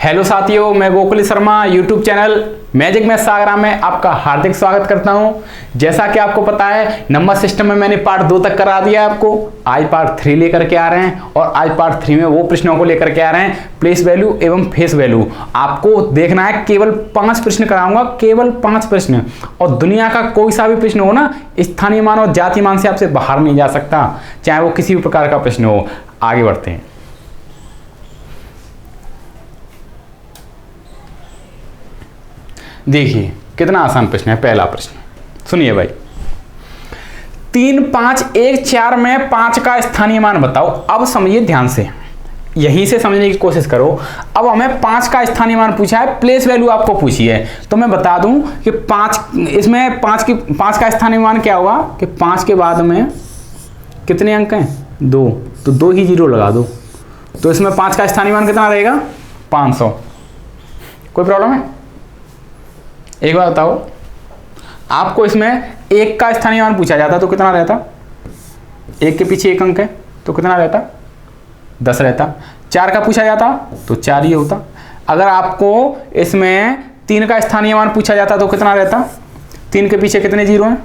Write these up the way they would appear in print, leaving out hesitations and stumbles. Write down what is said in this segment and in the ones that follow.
Hello साथियों, मैं Gokul Sharma YouTube channel magic math सागरा में आपका हार्दिक स्वागत करता हूं। जैसा कि आपको पता है, नंबर सिस्टम में मैंने पार्ट 2 तक करा दिया आपको। आज पार्ट 3 लेकर के आ रहे हैं और आज पार्ट 3 में वो प्रश्नों को लेकर के आ रहे हैं, प्लेस वैल्यू एवं फेस वैल्यू। आपको देखना है, केवल 5 प्रश्न कराऊंगा, केवल 5 प्रश्न। और दुनिया का कोई सा भी प्रश्न हो ना, स्थानीय मान और जातीय मान से आपसे बाहर नहीं जा सकता, चाहे वो किसी भी प्रकार का प्रश्न हो। आगे बढ़ते हैं। देखिए कितना आसान प्रश्न है। पहला प्रश्न सुनिए भाई, 3, 5, 1, 4 में 5 का स्थानीय मान बताओ। अब समझिए ध्यान से, यहीं से समझने की कोशिश करो। अब हमें 5 का स्थानीय मान पूछा है, प्लेस वैल्यू आपको पूछी है, तो मैं बता दूं कि 5 इसमें 5 का स्थानीय मान क्या होगा कि 5 के बाद में कितने अंक हैं, 2, तो 2 ही जीरो लगा दो। तो इसमें 5 का स्थानीय मान कितना रहेगा, 500। कोई प्रॉब्लम है? एक बार बताओ, आपको इसमें 1 का स्थानीय मान पूछा जाता तो कितना रहता? 1 के पीछे 1 अंक है तो कितना रहता? 10 रहता। 4 का पूछा जाता तो 4 ही होता। अगर आपको इसमें 3 का स्थानीय मान पूछा जाता तो कितना रहता? 3 के पीछे कितने जीरो हैं,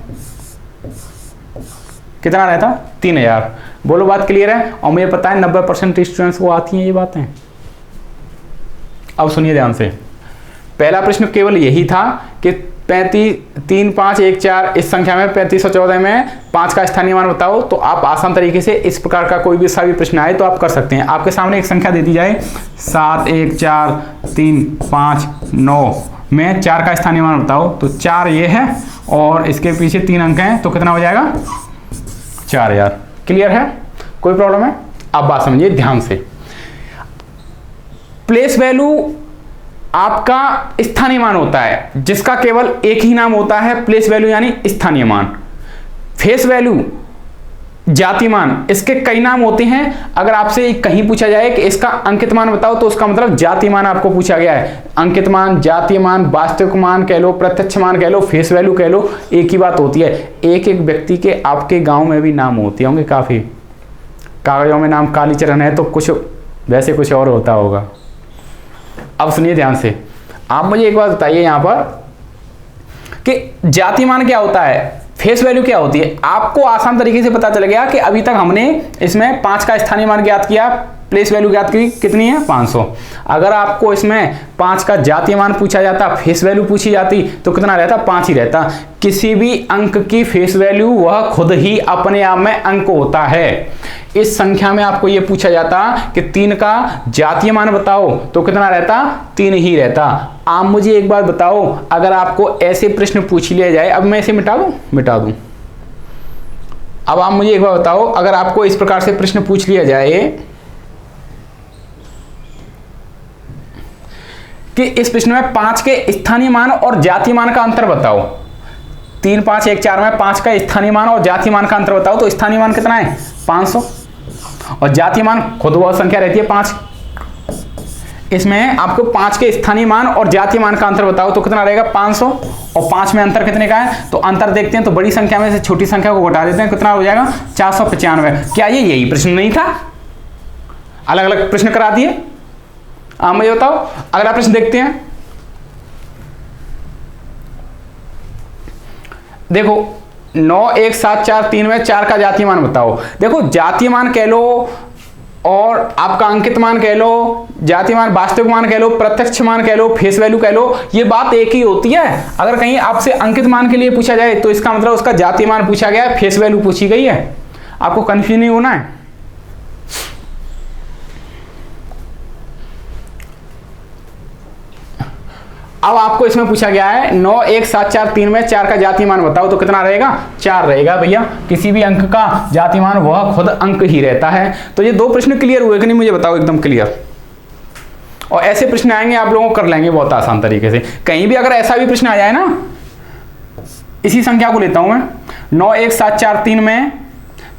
कितना रहता? 3000। बोलो बात क्लियर है? और मुझे पता है 90% स्टूडेंट्स को आती हैं ये बातें। अब सुनिए ध्यान से, पहला प्रश्न केवल यही था कि 3, 5, 1, 4 इस संख्या में 3514 में 5 का स्थानीय मान बताओ। तो आप आसान तरीके से इस प्रकार का कोई भी सा भी प्रश्न आए तो आप कर सकते हैं। आपके सामने एक संख्या दे दी जाए 7, 1, 4, 3, 5, 9 में 4 का स्थानीय मान बताओ, तो 4 ये है और इसके पीछे 3 अंक हैं, तो कितना हो जाएगा? 4000। क्लियर है? कोई प्रॉब्लम है? अब बात समझिए ध्यान से। प्लेस वैल्यू आपका स्थानीय मान होता है जिसका केवल एक ही नाम होता है, प्लेस वैल्यू यानी स्थानीय मान। फेस वैल्यू जातीय मान, इसके कई नाम होते हैं। अगर आपसे कहीं पूछा जाए कि इसका अंकित मान बताओ, तो उसका मतलब जातीय मान आपको पूछा गया है। अंकित मान, जातीय मान, वास्तविक मान कह लो, प्रत्यक्ष मान कह लो, फेस वैल्यू कह लो, एक ही बात होती है। एक एक व्यक्ति के आपके गांव में भी नाम होते होंगे, काफी कागजों में नाम कालीचरण है तो कुछ वैसे कुछ और होता होगा। अब सुनिए ध्यान से, आप मुझे एक बात बताइए यहां पर कि जातीय मान क्या होता है, फेस वैल्यू क्या होती है। आपको आसान तरीके से पता चल गया कि अभी तक हमने इसमें 5 का स्थानीय मान ज्ञात किया, प्लेस वैल्यू ज्ञात की, कितनी है? 500। अगर आपको इसमें 5 का जातीय मान पूछा जाता, फेस वैल्यू पूछी जाती, तो कितना रहता? 5 ही रहता। किसी भी अंक की फेस वैल्यू वह खुद ही अपने आप में अंक होता है। इस संख्या में आपको यह पूछा जाता कि 3 का जातीय मान बताओ, तो कितना रहता? 3 ही रहता। आप मुझे एक बार बताओ, अगर आपको ऐसे प्रश्न पूछ लिया जाए, अब मैं इसे मिटा दूं। अब आप मुझे एक बार बताओ, अगर आपको इस प्रकार से प्रश्न पूछ लिया जाए कि इस प्रश्न में 5 के स्थानीय मान और जातीय मान का अंतर बताओ। 3, 5, 1, 4 में 5 का स्थानीय मान और जातीय मान का अंतर बताओ, तो स्थानीय मान कितना है? 500। और जातीय मान खुद वह संख्या रहती है 5। इसमें आपको 5 के स्थानीय मान और जातीय मान का अंतर बताओ, तो कितना रहेगा? 500। और 5 में अंतर कितने का है? तो अंतर देखते हैं तो बड़ी संख्या में से छोटी संख्या को घटा देते हैं, कितना हो जाएगा? 495। क्या ये यही प्रश्न नहीं था? अलग अलग प्रश्न करा दिए। आप मुझे बताओ, अगला प्रश्न देखते हैं। देखो 9, 1, 7, 4, 3 में 4 का जातीय मान बताओ। देखो जातीय मान कह लो और आपका अंकित मान कह लो, जातीय मान, वास्तविक मान कह लो, प्रत्यक्ष मान कह लो, फेस वैल्यू कह लो, ये बात एक ही होती है। अगर कहीं आपसे अंकित मान के लिए पूछा जाए तो इसका मतलब उसका जातीय मान पूछा गया है, फेस वैल्यू पूछी गई है। आपको कंफ्यूज नहीं होना है। अब आपको इसमें पूछा गया है 9, 1, 7, 4, 3 में 4 का जातीय मान बताओ, तो कितना रहेगा? 4 रहेगा भैया। किसी भी अंक का जातीय मान वह खुद अंक ही रहता है। तो ये 2 प्रश्न क्लियर हुए कि नहीं, मुझे बताओ एकदम क्लियर। और ऐसे प्रश्न आएंगे आप लोगों को कर लेंगे बहुत आसान तरीके से। कहीं भी अगर ऐसा भी प्रश्न आ जाए ना, इसी संख्या को लेता हूं मैं, 9, 1, 7, 4, 3 में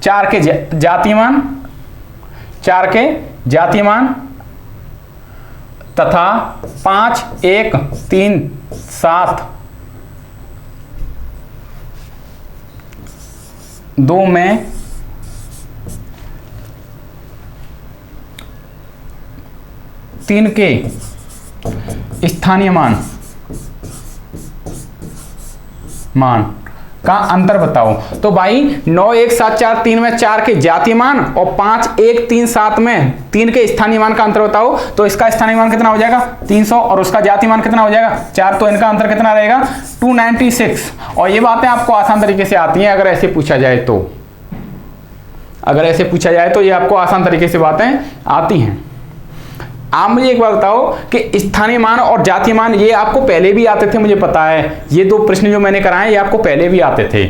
4 के जातीय मान, 4 के जातीय मान तथा 5, 1, 3, 7, 2 में 3 के स्थानीय मान का अंतर बताओ। तो भाई 9 1 7 4 3 में 4 के जातीय मान और 5 1 3 7 में 3 के स्थानीय मान का अंतर बताओ। तो इसका स्थानीय मान कितना हो जाएगा 300 और उसका जातीय मान कितना हो जाएगा 4। तो इनका अंतर कितना रहेगा 296। और ये बातें आपको आसान तरीके से आती हैं अगर ऐसे पूछा जाए तो। अगर ऐसे पूछा जाए तो ये आपको आसान तरीके से बातें आती हैं। आप मुझे एक बात बताओ कि स्थानीय मान और जातीय मान ये आपको पहले भी आते थे, मुझे पता है। ये दो प्रश्न जो मैंने कराए ये आपको पहले भी आते थे,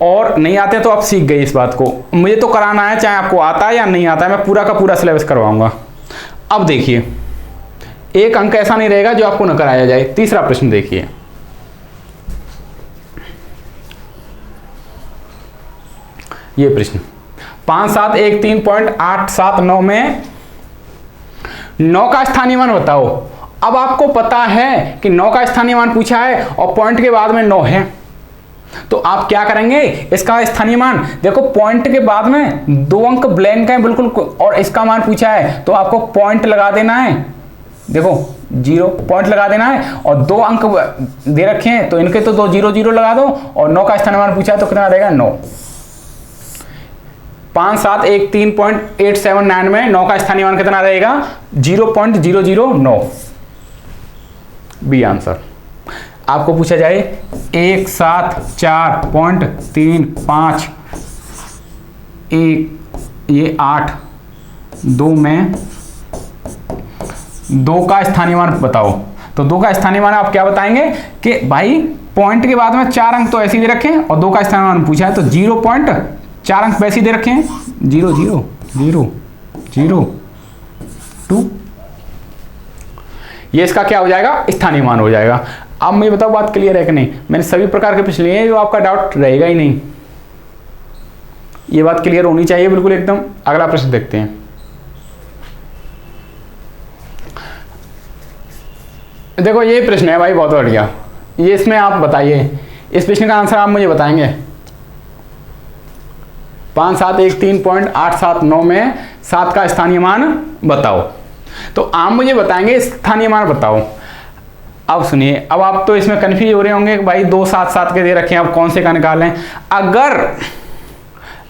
और नहीं आते तो आप सीख गए इस बात को। मुझे तो कराना है, चाहे आपको आता है या नहीं आता है, मैं पूरा का पूरा सिलेबस करवाऊंगा। अब देखिए, एक अंक ऐसा नहीं रहेगा जो आपको न कराया जाए। तीसरा प्रश्न देखिए, ये प्रश्न 5713.879 में 9 का स्थानीय मान बताओ। अब आपको पता है कि 9 का स्थानीय मान पूछा है और पॉइंट के बाद में 9 है, तो आप क्या करेंगे, इसका स्थानीय मान देखो, पॉइंट के बाद में 2 अंक ब्लैंक है बिल्कुल, और इसका मान पूछा है तो आपको पॉइंट लगा देना है। देखो 0 पॉइंट लगा देना है, और 2 अंक दे रखे हैं तो इनके तो 2 0 0 लगा दो, और 9 का स्थानीय मान पूछा है तो कितना रहेगा 9। 5713.879 में 9 का स्थानीय मान कितना रहेगा 0.009। B answer. आपको पूछा जाए 174.35 ये 8 2 में 2 का स्थानीय मान बताओ। तो 2 का स्थानीय मान आप क्या बताएंगे कि भाई पॉइंट के बाद में 4 अंक तो ऐसे ही दे रखे हैं, और 2 का स्थानीय मान पूछा है तो 0.4 अंक वैसे ही दे रखे हैं, 0 0 0 0 2। ये इसका क्या हो जाएगा स्थानीय मान हो जाएगा। अब मुझे बताओ बात क्लियर है कि नहीं। मैंने सभी प्रकार के प्रश्न लिए हैं, जो आपका डाउट रहेगा ही नहीं। ये बात क्लियर होनी चाहिए बिल्कुल एकदम। अगला प्रश्न देखते हैं। देखो ये प्रश्न है भाई बहुत बढ़िया। ये इसमें आप बताइए, इस प्रश्न का आंसर आप मुझे बताएंगे। 5713.879 में 7 का स्थानीय मान बताओ। तो आप मुझे बताएंगे स्थानीय मान बताओ। अब सुनिए, अब आप तो इसमें कंफ्यूज हो रहे होंगे कि भाई 2 7 7 के दे रखे हैं, अब कौन से का निकालें।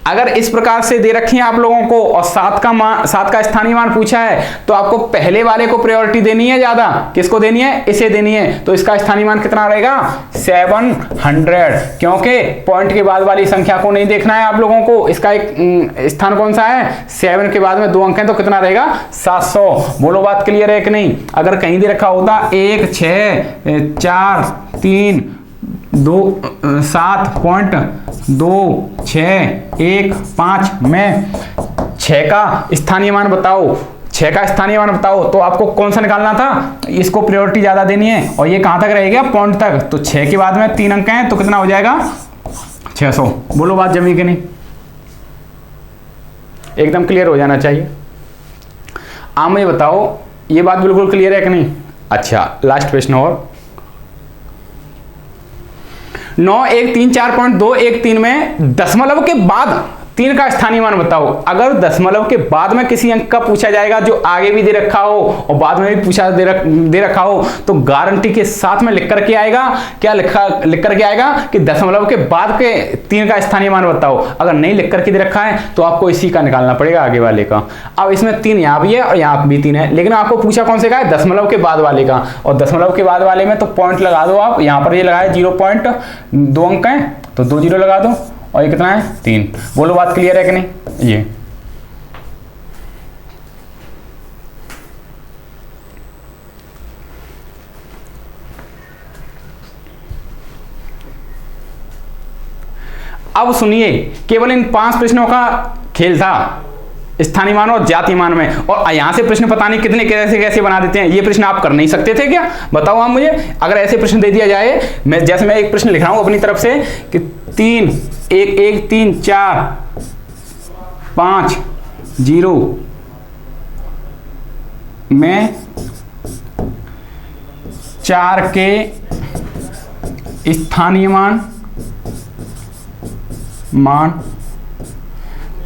अगर इस प्रकार से दे रखी है आप लोगों को और 7 का स्थानीय मान पूछा है, तो आपको पहले वाले को प्रायोरिटी देनी है ज्यादा। किसको देनी है, इसे देनी है। तो इसका स्थानीय मान कितना रहेगा 700, क्योंकि पॉइंट के बाद वाली संख्या को नहीं देखना है आप लोगों को। इसका एक स्थान कौन सा है 7 के बाद में 2 अंक हैं, तो कितना रहेगा 700। बोलो बात क्लियर है कि नहीं। अगर कहीं दे रखा होता 1 6 4 3 2 7.2615 में 6 का स्थानीय मान बताओ। 6 का स्थानीय मान बताओ, तो आपको कौन सा निकालना था, इसको प्रायोरिटी ज्यादा देनी है। और ये कहां तक रहेगा पॉइंट तक। तो 6 के बाद में 3 अंक हैं, तो कितना हो जाएगा 600। बोलो बात जमी कि नहीं, एकदम क्लियर हो जाना चाहिए। आप मुझे बताओ ये बात बिल्कुल क्लियर है कि नहीं। अच्छा, लास्ट प्रश्न और 9134.213 में दशमलव के बाद 3 का स्थानीय मान बताओ। अगर दशमलव के बाद में किसी अंक का पूछा जाएगा जो आगे भी दे रखा हो और बाद में भी पूछा दे रखा हो, तो गारंटी के साथ में लिख करके आएगा, क्या लिख करके आएगा कि दशमलव के बाद के 3 का स्थानीय मान बताओ। अगर नहीं लिख करके दे रखा है तो आपको इसी का निकालना पड़ेगा, आगे वाले का। अब इसमें 3 यहाँ भी है और यहाँ भी 3 है, लेकिन आपको पूछा कौन से का है, दशमलव के बाद वाले का। और दशमलव के बाद वाले में तो पॉइंट लगा दो आप। यहाँ पर ये लगाया 0.2 अंक है तो 2 0 लगा दो, और ये कितना है 3। बोलो बात क्लियर है कि नहीं। ये अब सुनिए, केवल इन 5 प्रश्नों का खेल था स्थानीय मान और जातीय मान में। और यहां से प्रश्न पता नहीं कितने कैसे बना देते हैं। ये प्रश्न आप कर नहीं सकते थे क्या, बताओ आप मुझे। अगर ऐसे प्रश्न दे दिया जाए, जैसे मैं एक प्रश्न लिख रहा हूं अपनी तरफ से कि 3 1 1 3 4 5 0 में 4 के स्थानीय मान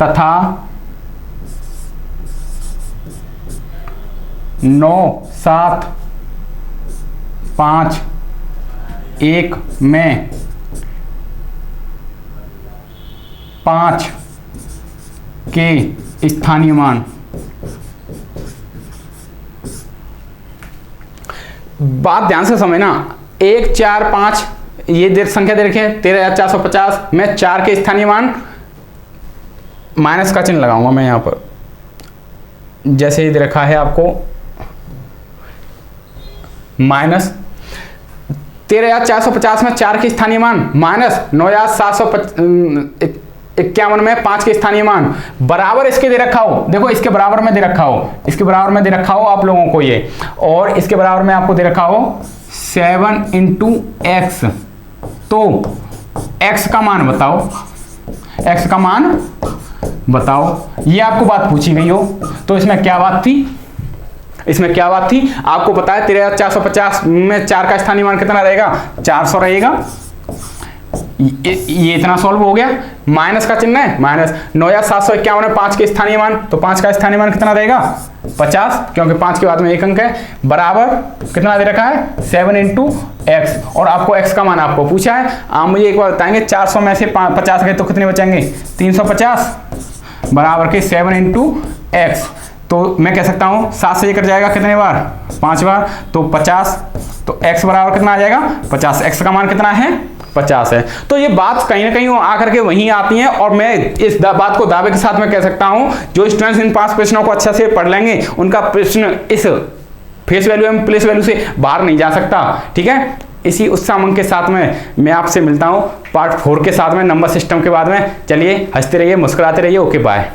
तथा 9 7 5 1 में 5 के स्थानीय मान। बात ध्यान से समझना, 1 4 5 ये संख्या दे रखी है 13,450 में 4 के स्थानीय मान, माइनस का चिन्ह लगाऊंगा मैं यहां पर, जैसे ही दे रखा है आपको माइनस 13,450 में 4 के स्थानीय मान माइनस 9,751 में 5 के स्थानीय मान बराबर इसके दे रखा हो। देखो इसके बराबर में दे रखा हो, इसके बराबर में दे रखा हो आप लोगों को ये, और इसके बराबर में आपको दे रखा हो 7 × x। तो x का मान बताओ, x का मान बताओ, ये आपको बात पूछी गई हो। तो इसमें क्या बात थी, इसमें क्या बात थी आपको पता है 13,450 में 4 का स्थानीय मान कितना रहेगा, 400 रहेगा। ये इतना सॉल्व हो गया। माइनस का चिन्ह है, माइनस 9,751 में 5 के स्थानीय मान, तो 5 का स्थानीय मान कितना रहेगा 50, क्योंकि 5 के बाद में एक अंक है, बराबर कितना दे रखा है 7 × x, और आपको x का मान आपको पूछा है। आप मुझे एक बार बताएंगे 400 में से 50 गए तो कितने बचेंगे 350, बराबर के 7 × x। तो मैं कह सकता हूं 7 से ये कट जाएगा कितने बार 5 बार, तो 50, तो x बराबर कितना आ जाएगा 50, x का मान कितना है 50 है। तो ये बात कहीं ना कहीं आकर के वहीं आती है, और मैं इस बात को दावे के साथ में कह सकता हूं, जो स्टूडेंट्स इन 5 प्रश्नों को अच्छा से पढ़ लेंगे उनका प्रश्न इस फेस वैल्यू एवं प्लेस वैल्यू से बाहर नहीं जा सकता। ठीक है, इसी उत्साह के साथ में मैं आपसे मिलता हूं पार्ट 4 के साथ में, नंबर सिस्टम के बाद में। चलिए हंसते रहिए, मुस्कुराते रहिए, ओके बाय।